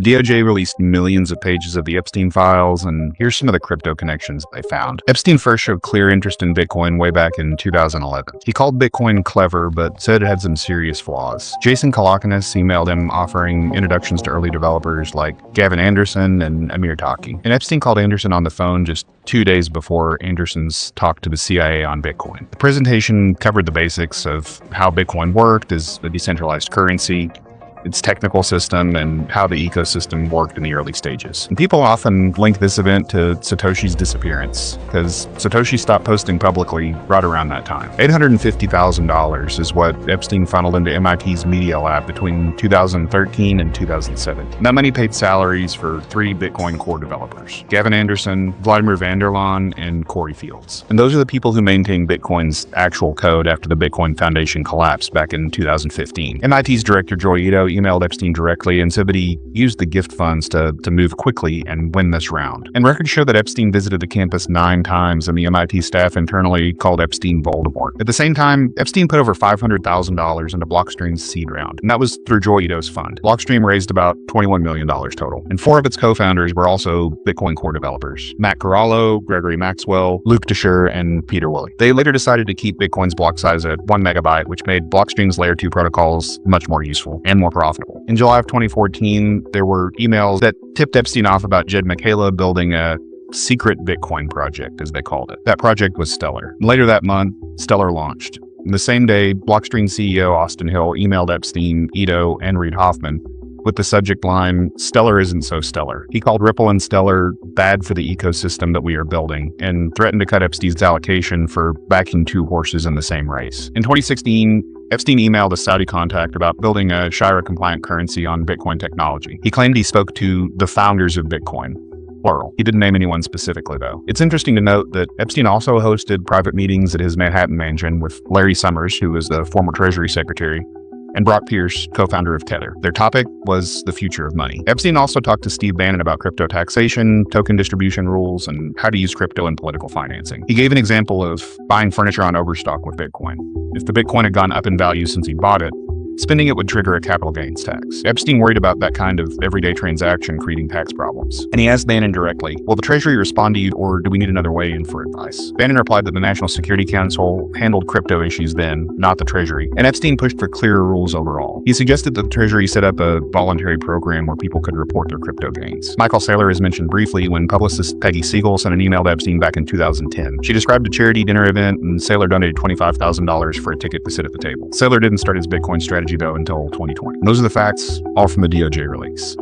The DOJ released millions of pages of the Epstein files, and here's some of the crypto connections they found. Epstein first showed clear interest in Bitcoin way back in 2011. He called Bitcoin clever, but said it had some serious flaws. Jason Kalakinis emailed him offering introductions to early developers like Gavin Anderson and Amir Taki. And Epstein called Anderson on the phone just 2 days before Anderson's talk to the CIA on Bitcoin. The presentation covered the basics of how Bitcoin worked as a decentralized currency, its technical system, and how the ecosystem worked in the early stages. And people often link this event to Satoshi's disappearance, because Satoshi stopped posting publicly right around that time. $850,000 is what Epstein funneled into MIT's Media Lab between 2013 and 2017. That money paid salaries for 3 Bitcoin core developers: Gavin Anderson, Vladimir Vanderlaan, and Corey Fields. And those are the people who maintained Bitcoin's actual code after the Bitcoin Foundation collapsed back in 2015. MIT's director Joy Ito emailed Epstein directly and said that he used the gift funds to move quickly and win this round. And records show that Epstein visited the campus 9 times, and the MIT staff internally called Epstein Voldemort. At the same time, Epstein put over $500,000 into Blockstream's seed round, and that was through Joy Ito's fund. Blockstream raised about $21 million total, and 4 of its co-founders were also Bitcoin core developers: Matt Corallo, Gregory Maxwell, Luke Desher, and Peter Woolley. They later decided to keep Bitcoin's block size at 1 megabyte, which made Blockstream's layer 2 protocols much more useful and more profitable. In July of 2014, there were emails that tipped Epstein off about Jed McCaleb building a secret Bitcoin project, as they called it. That project was Stellar. Later that month, Stellar launched. And the same day, Blockstream CEO Austin Hill emailed Epstein, Ito, and Reid Hoffman with the subject line, "Stellar isn't so stellar." He called Ripple and Stellar bad for the ecosystem that we are building, and threatened to cut Epstein's allocation for backing 2 horses in the same race. In 2016, Epstein emailed a Saudi contact about building a Shira-compliant currency on Bitcoin technology. He claimed he spoke to the founders of Bitcoin, plural. He didn't name anyone specifically, though. It's interesting to note that Epstein also hosted private meetings at his Manhattan mansion with Larry Summers, who was the former Treasury Secretary, and Brock Pierce, co-founder of Tether. Their topic was the future of money. Epstein also talked to Steve Bannon about crypto taxation, token distribution rules, and how to use crypto in political financing. He gave an example of buying furniture on overstock with Bitcoin. If the Bitcoin had gone up in value since he bought it, spending it would trigger a capital gains tax. Epstein worried about that kind of everyday transaction creating tax problems. And he asked Bannon directly, "Will the Treasury respond to you, or do we need another way in for advice?" Bannon replied that the National Security Council handled crypto issues then, not the Treasury. And Epstein pushed for clearer rules overall. He suggested that the Treasury set up a voluntary program where people could report their crypto gains. Michael Saylor is mentioned briefly when publicist Peggy Siegel sent an email to Epstein back in 2010. She described a charity dinner event, and Saylor donated $25,000 for a ticket to sit at the table. Saylor didn't start his Bitcoin strategy though until 2020. And those are the facts, all from the DOJ release.